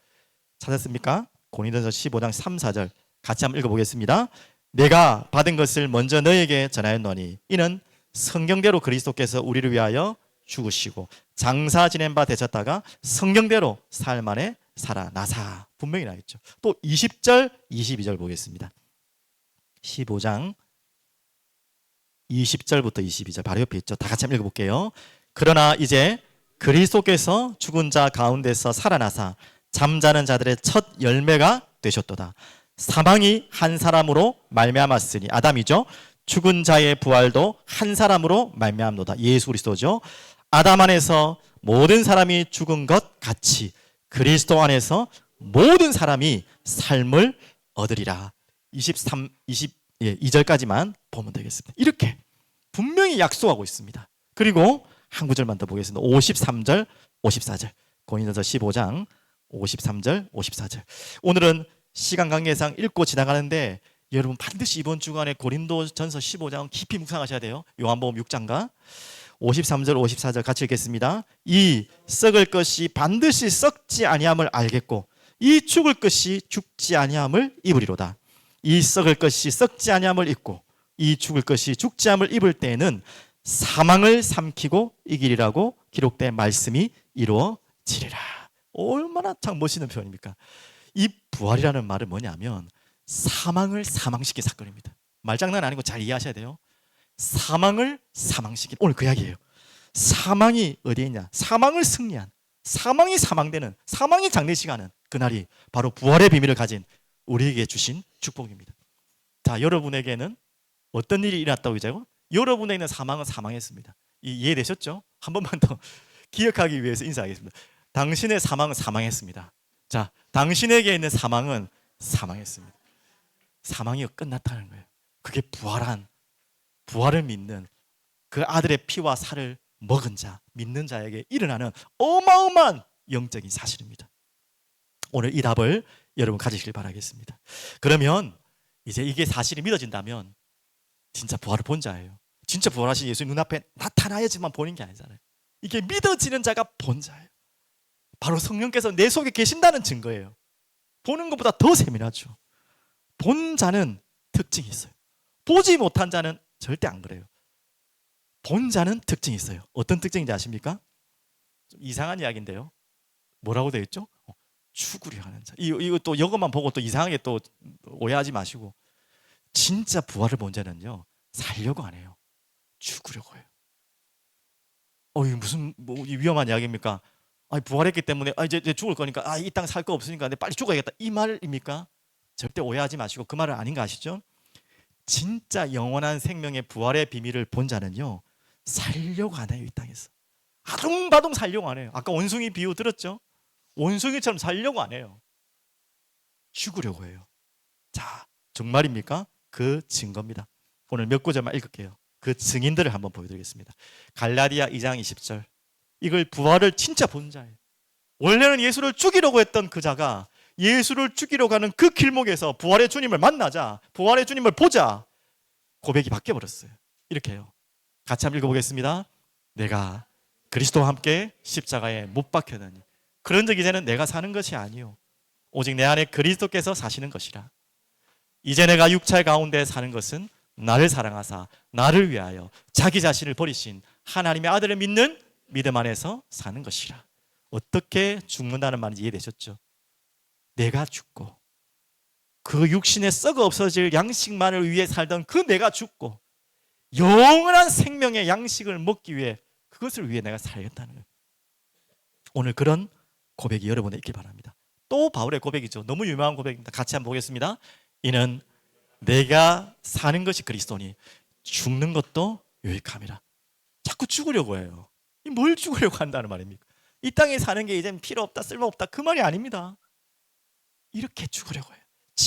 찾았습니까? 고린도전서 15장 3, 4절 같이 한번 읽어보겠습니다. 내가 받은 것을 먼저 너에게 전하였노니 이는 성경대로 그리스도께서 우리를 위하여 죽으시고 장사 지낸 바 되셨다가 성경대로 사흘 만에 살아나사. 분명히 나있죠. 또 20절 22절 보겠습니다. 15장 20절부터 22절 바로 옆에 있죠. 다 같이 한번 읽어볼게요. 그러나 이제 그리스도께서 죽은 자 가운데서 살아나사 잠자는 자들의 첫 열매가 되셨도다. 사망이 한 사람으로 말미암았으니 아담이죠. 죽은 자의 부활도 한 사람으로 말미암노다. 예수 그리스도죠. 아담 안에서 모든 사람이 죽은 것 같이 그리스도 안에서 모든 사람이 삶을 얻으리라. 22절까지만 보면 되겠습니다. 이렇게 분명히 약속하고 있습니다. 그리고 한 구절만 더 보겠습니다. 53절, 54절. 고린도전서 15장 53절, 54절. 오늘은 시간 관계상 읽고 지나가는데 여러분 반드시 이번 주간에 고린도전서 15장 깊이 묵상하셔야 돼요. 요한복음 6장과 53절, 54절 같이 읽겠습니다. 이 썩을 것이 반드시 썩지 아니함을 알겠고 이 죽을 것이 죽지 아니함을 입으리로다. 이 썩을 것이 썩지 아니함을 입고 이 죽을 것이 죽지 아니함을 입을 때에는 사망을 삼키고 이기리라고 기록된 말씀이 이루어지리라. 얼마나 참 멋있는 표현입니까? 이 부활이라는 말은 뭐냐면 사망을 사망시킨 사건입니다. 말장난 아니고 잘 이해하셔야 돼요. 사망을 사망시킨, 오늘 그 이야기예요. 사망이 어디에 있냐? 사망을 승리한, 사망이 사망되는, 사망이 장례식하는 그날이 바로 부활의 비밀을 가진 우리에게 주신 축복입니다. 자, 여러분에게는 어떤 일이 일어났다고 이제요? 여러분에게는 사망은 사망했습니다. 이해되셨죠? 한 번만 더 기억하기 위해서 인사하겠습니다. 당신의 사망은 사망했습니다. 자, 당신에게 있는 사망은 사망했습니다. 사망이 끝났다는 거예요. 그게 부활을 믿는 그 아들의 피와 살을 먹은 자, 믿는 자에게 일어나는 어마어마한 영적인 사실입니다. 오늘 이 답을 여러분 가지시길 바라겠습니다. 그러면 이제 이게 사실이 믿어진다면 진짜 부활을 본 자예요. 진짜 부활하신 예수님 눈앞에 나타나야지만 보는 게 아니잖아요. 이게 믿어지는 자가 본 자예요. 바로 성령께서 내 속에 계신다는 증거예요. 보는 것보다 더 세밀하죠. 본 자는 특징이 있어요. 보지 못한 자는 절대 안 그래요. 본 자는 특징이 있어요. 어떤 특징인지 아십니까? 좀 이상한 이야기인데요. 뭐라고 되어 있죠? 죽으려 하는 자. 이거 또 이것만 보고 또 이상하게 또 오해하지 마시고 진짜 부활을 본 자는요 살려고 안 해요. 죽으려고 해요. 이게 무슨 위험한 이야기입니까? 부활했기 때문에 이제 죽을 거니까 이 땅 살 거 없으니까 빨리 죽어야겠다 이 말입니까? 절대 오해하지 마시고 그 말은 아닌 거 아시죠? 진짜 영원한 생명의 부활의 비밀을 본 자는요 살려고 안 해요. 이 땅에서 아둥바둥 살려고 안 해요. 아까 원숭이 비유 들었죠? 원숭이처럼 살려고 안 해요. 죽으려고 해요. 자, 정말입니까? 그 증거입니다. 오늘 몇 구절만 읽을게요. 그 증인들을 한번 보여드리겠습니다. 갈라디아 2장 20절. 이걸 부활을 진짜 본 자예요. 원래는 예수를 죽이려고 했던 그 자가 예수를 죽이러 가는 그 길목에서 부활의 주님을 만나자, 부활의 주님을 보자 고백이 바뀌어버렸어요. 이렇게 해요. 같이 한번 읽어보겠습니다. 내가 그리스도와 함께 십자가에 못 박혔느니 그런 적 이제는 내가 사는 것이 아니요 오직 내 안에 그리스도께서 사시는 것이라. 이제 내가 육체 가운데 사는 것은 나를 사랑하사 나를 위하여 자기 자신을 버리신 하나님의 아들을 믿는 믿음 안에서 사는 것이라. 어떻게 죽는다는 말인지 이해되셨죠? 내가 죽고 그 육신에 썩어 없어질 양식만을 위해 살던 그 내가 죽고 영원한 생명의 양식을 먹기 위해 그것을 위해 내가 살겠다는 거예요. 오늘 그런 고백이 여러분에 있길 바랍니다. 또 바울의 고백이죠. 너무 유명한 고백입니다. 같이 한번 보겠습니다. 이는 내가 사는 것이 그리스도니 죽는 것도 유익함이라. 자꾸 죽으려고 해요. 뭘 죽으려고 한다는 말입니까? 이 땅에 사는 게 이젠 필요 없다, 쓸모 없다 그 말이 아닙니다. 이렇게 죽으려고 해요.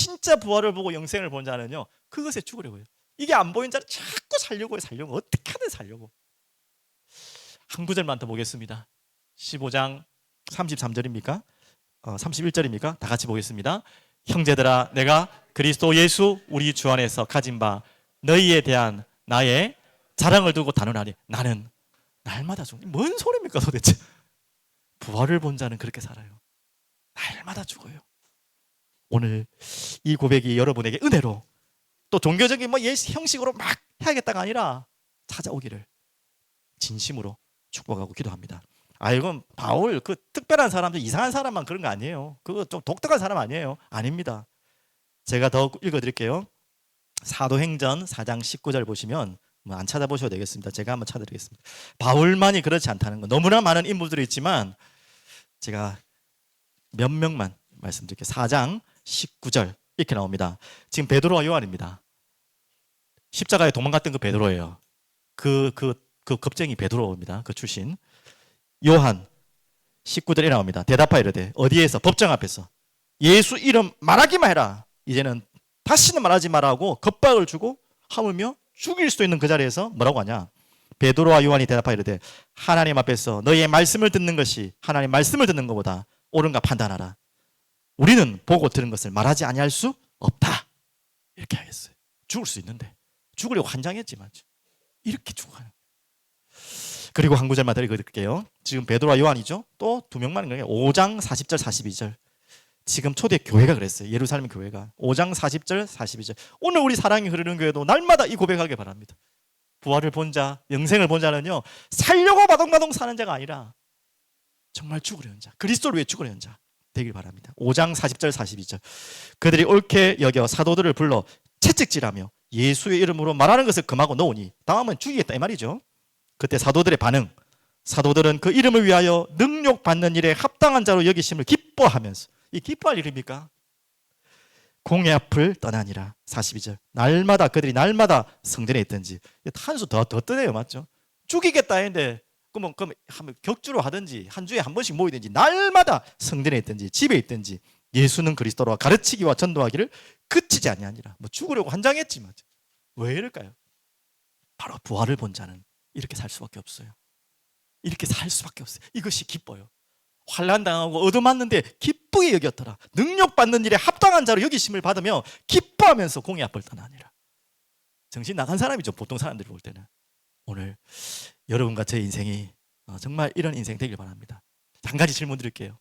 진짜 부활을 보고 영생을 본 자는요, 그것에 죽으려고 해요. 이게 안 보인 자는 자꾸 살려고 해요. 어떻게 하든 살려고. 한 구절만 더 보겠습니다. 15장 33절입니까? 31절입니까? 다 같이 보겠습니다. 형제들아, 내가 그리스도 예수 우리 주 안에서 가진 바 너희에 대한 나의 자랑을 두고 단언하니 나는 날마다 죽는. 뭔 소리입니까 도대체? 부활을 본 자는 그렇게 살아요. 날마다 죽어요. 오늘 이 고백이 여러분에게 은혜로, 또 종교적인 형식으로 막 해야겠다가 아니라 찾아오기를 진심으로 축복하고 기도합니다. 이건 바울 그 특별한 사람들, 이상한 사람만 그런 거 아니에요. 그거 좀 독특한 사람 아니에요. 아닙니다. 제가 더 읽어드릴게요. 사도행전 4장 19절 보시면 안 찾아보셔도 되겠습니다. 제가 한번 찾아드리겠습니다. 바울만이 그렇지 않다는 거. 너무나 많은 인물들이 있지만 제가 몇 명만 말씀드릴게요. 4장 19절 이렇게 나옵니다. 지금 베드로와 요한입니다. 십자가에 도망갔던 그 베드로예요. 그 겁쟁이 베드로입니다. 그 출신. 요한 19절에 나옵니다. 대답하여 이르되 어디에서? 법정 앞에서 예수 이름 말하기만 해라. 이제는 다시는 말하지 말라고 겁박을 주고 하물며 죽일 수도 있는 그 자리에서 뭐라고 하냐? 베드로와 요한이 대답하여 이르되 하나님 앞에서 너희의 말씀을 듣는 것이 하나님 말씀을 듣는 것보다 옳은가 판단하라. 우리는 보고 들은 것을 말하지 아니할 수 없다. 이렇게 하겠어요. 죽을 수 있는데, 죽으려고 환장했지만 이렇게 죽어가는. 그리고 한 구절만 더 읽어드릴게요. 지금 베드로와 요한이죠. 또 두 명만 읽어요. 5장 40절 42절. 지금 초대 교회가 그랬어요. 예루살렘 교회가 5장 40절 42절. 오늘 우리 사랑이 흐르는 교회도 날마다 이 고백하길 바랍니다. 부활을 본 자, 영생을 본 자는요, 살려고 바동바동 사는 자가 아니라 정말 죽으려는 자, 그리스도를 위해 죽으려는 자 되길 바랍니다. 5장 40절 42절. 그들이 옳게 여겨 사도들을 불러 채찍질하며 예수의 이름으로 말하는 것을 금하고 놓으니 다음은 죽이겠다 이 말이죠. 그때 사도들의 반응. 사도들은 그 이름을 위하여 능욕받는 일에 합당한 자로 여기심을 기뻐하면서, 이 기뻐할 일입니까? 공의 앞을 떠나니라. 42절. 날마다 그들이 날마다 성전에 있든지. 한 수 더 뜨네요. 맞죠? 죽이겠다 했는데 그럼 한번 격주로 하든지 한 주에 한 번씩 모이든지 날마다 성전에 있든지 집에 있든지 예수는 그리스도라 가르치기와 전도하기를 그치지 아니하니라. 죽으려고 환장했지만 왜 이럴까요? 바로 부활을 본 자는 이렇게 살 수밖에 없어요. 이렇게 살 수밖에 없어요. 이것이 기뻐요. 환난 당하고 얻어맞는데 기쁘게 여겼더라. 능력받는 일에 합당한 자로 여기심을 받으며 기뻐하면서 공의 앞을 떠나니라. 정신 나간 사람이죠. 보통 사람들이 볼 때는. 오늘 여러분과 제 인생이 정말 이런 인생 되길 바랍니다. 한 가지 질문 드릴게요.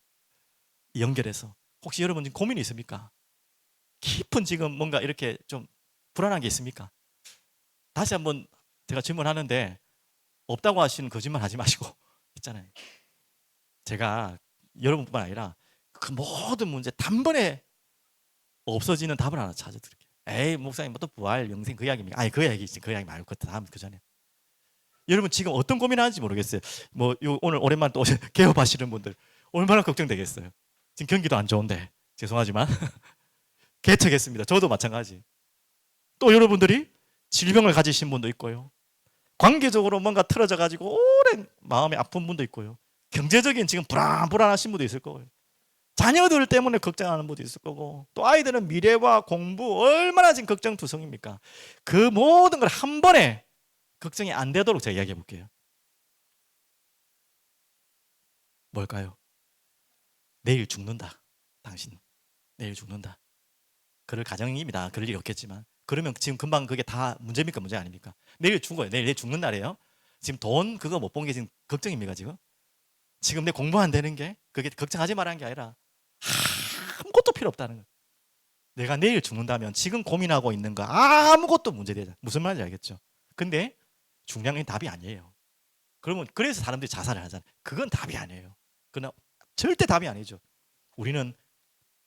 연결해서 혹시 여러분 지금 고민이 있습니까? 깊은 지금 뭔가 이렇게 좀 불안한 게 있습니까? 다시 한번 제가 질문하는데 없다고 하시는 거짓말 하지 마시고 있잖아요. 제가 여러분뿐만 아니라 그 모든 문제 단번에 없어지는 답을 하나 찾아드릴게요. 에이 목사님 뭐 또 부활 영생 그 이야기입니까? 아니 그 이야기지. 그 이야기 말고 다음 그 전에. 여러분 지금 어떤 고민하는지 모르겠어요. 오늘 오랜만에 또 개업하시는 분들 얼마나 걱정되겠어요. 지금 경기도 안 좋은데 죄송하지만 개척했습니다. 저도 마찬가지. 또 여러분들이 질병을 가지신 분도 있고요. 관계적으로 뭔가 틀어져 가지고 오랜 마음이 아픈 분도 있고요. 경제적인 지금 불안하신 분도 있을 거고요. 자녀들 때문에 걱정하는 분도 있을 거고, 또 아이들은 미래와 공부 얼마나 지금 걱정투성입니까? 그 모든 걸 한 번에 걱정이 안 되도록 제가 이야기해 볼게요. 뭘까요? 내일 죽는다. 당신 내일 죽는다. 그럴 가정입니다. 그럴 일이 없겠지만 그러면 지금 금방 그게 다 문제입니까? 문제 아닙니까? 내일 죽어요. 내일 죽는 날이에요. 지금 돈 그거 못 본 게 지금 걱정입니까? 지금 내 공부 안 되는 게 그게 걱정하지 말라는 게 아니라 아무것도 필요 없다는 거예요. 내가 내일 죽는다면 지금 고민하고 있는 거 아무것도 문제되지 않아요. 무슨 말인지 알겠죠? 근데 중요한 건 답이 아니에요. 그러면 그래서 사람들이 자살을 하잖아요. 그건 답이 아니에요. 그건 절대 답이 아니죠. 우리는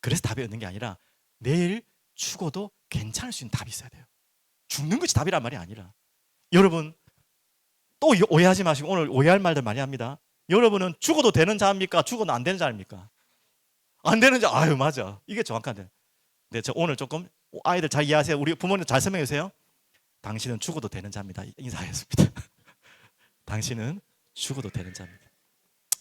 그래서 답이 없는 게 아니라 내일 죽어도 괜찮을 수 있는 답이 있어야 돼요. 죽는 것이 답이란 말이 아니라. 여러분 또 오해하지 마시고, 오늘 오해할 말들 많이 합니다. 여러분은 죽어도 되는 자입니까? 죽어도 안 되는 자입니까? 안 되는 자. 아유 맞아. 이게 정확한데. 네, 저 오늘 조금 아이들 잘 이해하세요. 우리 부모님 잘 설명해 주세요. 당신은 죽어도 되는 자입니다. 인사하였습니다. 당신은 죽어도 되는 자입니다.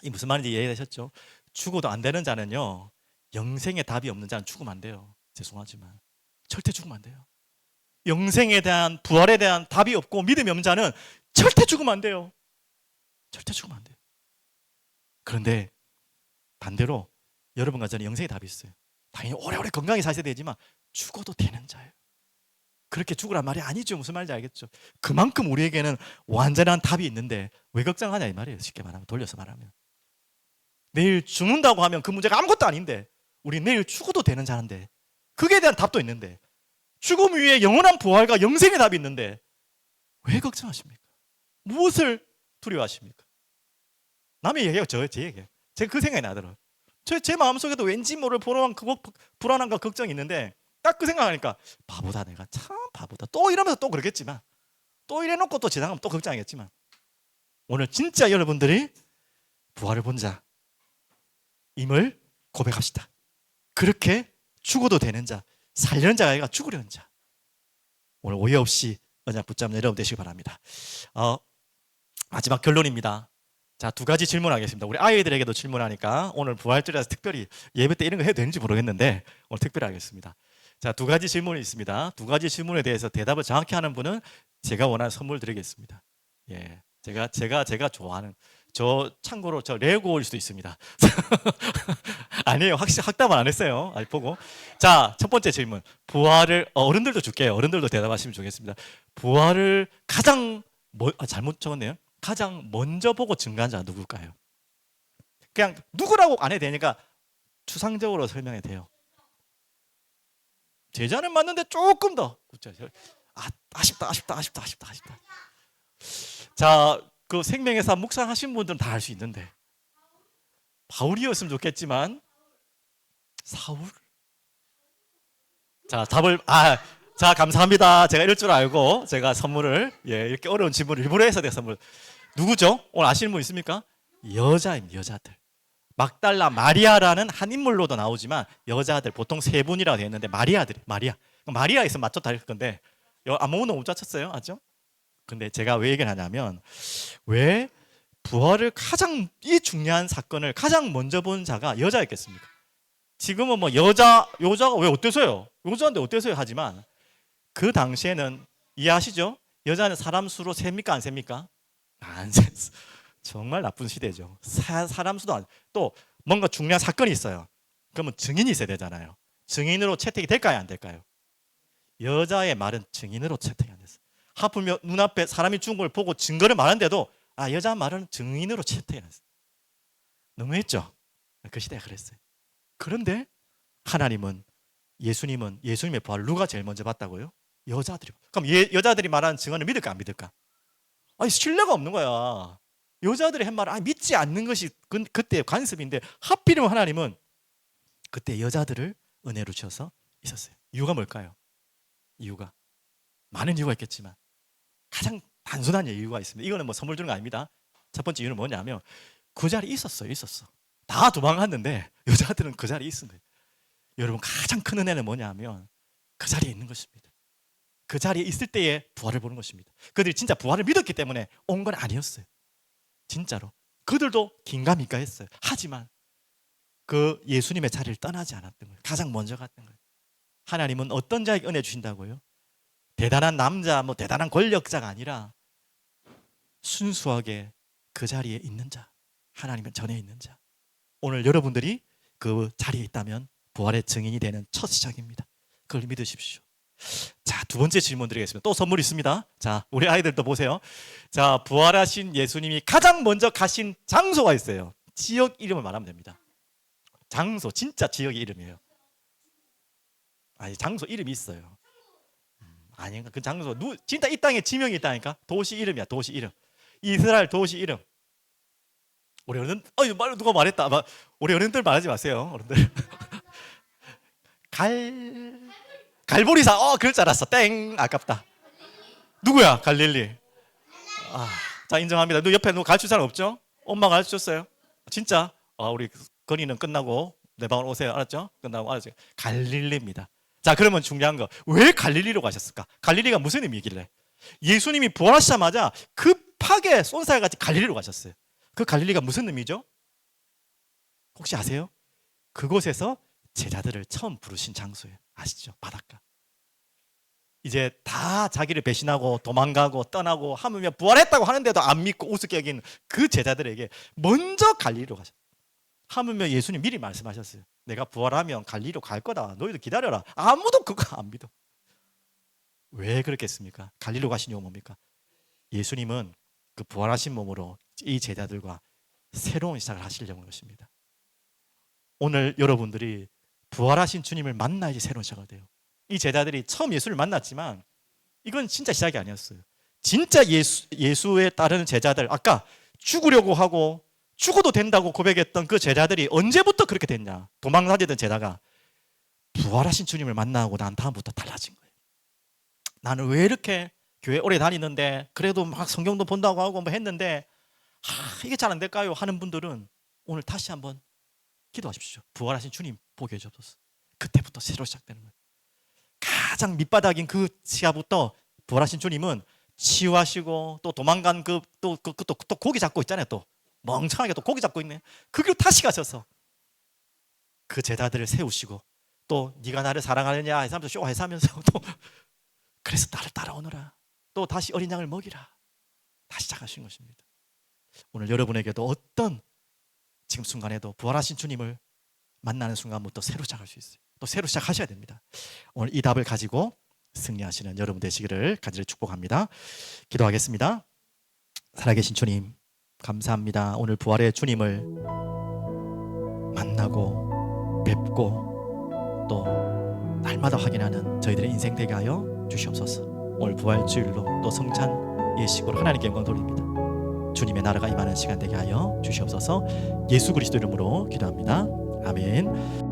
이 무슨 말인지 이해되셨죠? 죽어도 안 되는 자는요, 영생에 답이 없는 자는 죽으면 안 돼요. 죄송하지만 절대 죽으면 안 돼요. 영생에 대한, 부활에 대한 답이 없고 믿음이 없는 자는 절대 죽으면 안 돼요. 절대 죽으면 안 돼요. 그런데 반대로 여러분과 저는 영생의 답이 있어요. 당연히 오래오래 건강히 사셔야 되지만 죽어도 되는 자예요. 그렇게 죽으란 말이 아니죠. 무슨 말인지 알겠죠? 그만큼 우리에게는 완전한 답이 있는데 왜 걱정하냐 이 말이에요. 쉽게 말하면, 돌려서 말하면. 내일 죽는다고 하면 그 문제가 아무것도 아닌데, 우리 내일 죽어도 되는 자인데, 그게 대한 답도 있는데, 죽음 위에 영원한 부활과 영생의 답이 있는데 왜 걱정하십니까? 무엇을 두려워하십니까? 남의 얘기가 제 얘기예요. 제가 그 생각이 나더라고요. 제 마음속에도 왠지 모를 불안함과 걱정이 있는데 딱 그 생각하니까 바보다, 내가 참 바보다, 또 이러면서 또 그러겠지만, 또 이래놓고 또 지나가면 또 걱정하겠지만, 오늘 진짜 여러분들이 부활을 본 자임을 고백합시다. 그렇게 죽어도 되는 자, 살려는 자가 아니라 죽으려는 자. 오늘 오해 없이 언약 붙잡는 여러분 되시기 바랍니다. 마지막 결론입니다. 자, 2가지 질문하겠습니다. 우리 아이들에게도 질문하니까 오늘 부활절이라서 특별히 예배 때 이런 거 해도 되는지 모르겠는데 오늘 특별히 하겠습니다. 자, 2가지 질문이 있습니다. 2가지 질문에 대해서 대답을 정확히 하는 분은 제가 원하는 선물 드리겠습니다. 예, 제가 좋아하는, 참고로 저 레고일 수도 있습니다. 아니에요. 확답은 안 했어요. 아직 보고. 자, 첫 번째 질문. 부활을, 어른들도 줄게요. 어른들도 대답하시면 좋겠습니다. 부활을 잘못 적었네요. 가장 먼저 보고 증거한 자가 누굴까요? 그냥 누구라고 안 해도 되니까 추상적으로 설명해도 돼요. 제자는 맞는데 조금 더 아쉽다. 자, 그 생명의 산 묵상하신 분들은 다 알 수 있는데, 바울이었으면 좋겠지만 사울? 자, 자, 감사합니다. 제가 이럴 줄 알고 제가 선물을, 이렇게 어려운 질문을 일부러 해서 내가 선물. 누구죠? 오늘 아시는 분 있습니까? 여자입니다. 여자들. 막달라 마리아라는 한 인물로도 나오지만 여자들 보통 3분이라고 되어 있는데 마리아 있으면 맞췄다 할 건데 아무거나 못 맞췄어요. 아죠? 근데 제가 왜 얘기를 하냐면, 왜 부활을 이 중요한 사건을 가장 먼저 본 자가 여자였겠습니까? 지금은 뭐 여자가 왜 어때서요? 여자인데 어때서요? 하지만 그 당시에는 이해하시죠? 여자는 사람 수로 셉니까? 안 셉니까? 안 셌어. 정말 나쁜 시대죠. 사람 수도 또 뭔가 중요한 사건이 있어요. 그러면 증인이 있어야 되잖아요. 증인으로 채택이 될까요? 안 될까요? 여자의 말은 증인으로 채택이 안 됐어요. 하필이면 눈앞에 사람이 죽은 걸 보고 증거를 말하는데도 여자 말은 증인으로 채택이 안 됐어요. 너무했죠? 그 시대가 그랬어요. 그런데 하나님은, 예수님의 부활을 누가 제일 먼저 봤다고요? 여자들이. 그럼 여자들이 말하는 증언을 믿을까 안 믿을까? 신뢰가 없는 거야. 여자들이 한 말을 믿지 않는 것이 그때의 관습인데, 하필이면 하나님은 그때 여자들을 은혜로 주셔서 있었어요. 이유가 뭘까요? 이유가 많은 이유가 있겠지만 가장 단순한 이유가 있습니다. 이거는 뭐 선물 주는 거 아닙니다. 첫 번째 이유는 뭐냐면 그 자리에 있었어. 다 도망갔는데 여자들은 그 자리에 있은 거예요. 여러분, 가장 큰 은혜는 뭐냐면 그 자리에 있는 것입니다. 그 자리에 있을 때에 부활을 보는 것입니다. 그들이 진짜 부활을 믿었기 때문에 온 건 아니었어요. 진짜로 그들도 긴가민가 했어요. 하지만 그 예수님의 자리를 떠나지 않았던 거예요. 가장 먼저 갔던 거예요. 하나님은 어떤 자에게 은혜 주신다고요? 대단한 남자, 대단한 권력자가 아니라 순수하게 그 자리에 있는 자, 하나님은 전에 있는 자. 오늘 여러분들이 그 자리에 있다면 부활의 증인이 되는 첫 시작입니다. 그걸 믿으십시오. 자, 2번째 질문 드리겠습니다. 또 선물 있습니다. 자, 우리 아이들도 보세요. 자, 부활하신 예수님이 가장 먼저 가신 장소가 있어요. 지역 이름을 말하면 됩니다. 장소, 진짜 지역의 이름이에요. 장소 이름이 있어요. 아닌가? 그 장소, 진짜 이 땅에 지명이 있다니까? 도시 이름이야, 도시 이름. 이스라엘 도시 이름. 우리 어른, 누가 말했다. 우리 어른들 말하지 마세요, 어른들. 갈보리사. 그럴 줄 알았어. 땡, 아깝다. 누구야? 갈릴리. 자, 인정합니다. 너 옆에 누가 가르칠 사람 없죠? 엄마가 가르쳐줬어요. 진짜? 우리 건이는 끝나고 내 방으로 오세요. 알았죠? 끝나고 알았죠? 갈릴리입니다. 자, 그러면 중요한 거, 왜 갈릴리로 가셨을까? 갈릴리가 무슨 의미이길래? 예수님이 부활하시자마자 급하게 쏜살같이 갈릴리로 가셨어요. 그 갈릴리가 무슨 의미죠? 혹시 아세요? 그곳에서 제자들을 처음 부르신 장소예요. 아시죠? 바닷가. 이제 다 자기를 배신하고 도망가고 떠나고 하물며 부활했다고 하는데도 안 믿고 우습게 여기는 그 제자들에게 먼저 갈릴리로 가셨어요. 하물며 예수님 미리 말씀하셨어요. 내가 부활하면 갈릴리로 갈 거다. 너희들 기다려라. 아무도 그거 안 믿어. 왜 그렇겠습니까? 갈릴리로 가신 이유가 뭡니까? 예수님은 그 부활하신 몸으로 이 제자들과 새로운 시작을 하시려는 것입니다. 오늘 여러분들이 부활하신 주님을 만나야지 새로운 시작이 돼요. 이 제자들이 처음 예수를 만났지만 이건 진짜 시작이 아니었어요. 진짜 예수에 따르는 제자들, 아까 죽으려고 하고 죽어도 된다고 고백했던 그 제자들이 언제부터 그렇게 됐냐? 도망다니던 제자가 부활하신 주님을 만나고 난 다음부터 달라진 거예요. 나는 왜 이렇게 교회 오래 다니는데 그래도 막 성경도 본다고 하고 뭐 했는데 이게 잘 안 될까요? 하는 분들은 오늘 다시 한번 기도하십시오. 부활하신 주님 보게 해주옵소서. 그때부터 새로 시작되는 거예요. 가장 밑바닥인 그 시야부터 부활하신 주님은 치유하시고 또 도망간 또 고기 잡고 있잖아요. 또 멍청하게 또 고기 잡고 있네. 그 길로 다시 가셔서 그 제자들을 세우시고 또 네가 나를 사랑하느냐 해서 쇼해서 하면서 또 그래서 나를 따라오너라. 또 다시 어린 양을 먹이라. 다시 시작하신 것입니다. 오늘 여러분에게도 어떤 지금 순간에도 부활하신 주님을 만나는 순간부터 새로 시작할 수 있어요. 또 새로 시작하셔야 됩니다. 오늘 이 답을 가지고 승리하시는 여러분 되시기를 간절히 축복합니다. 기도하겠습니다. 살아계신 주님 감사합니다. 오늘 부활의 주님을 만나고 뵙고 또 날마다 확인하는 저희들의 인생 되게 하여 주시옵소서. 오늘 부활주일로 또 성찬 예식으로 하나님께 영광 돌립니다. 주님의 나라가 임하는 시간 되게 하여 주시옵소서. 예수 그리스도 이름으로 기도합니다. 아멘.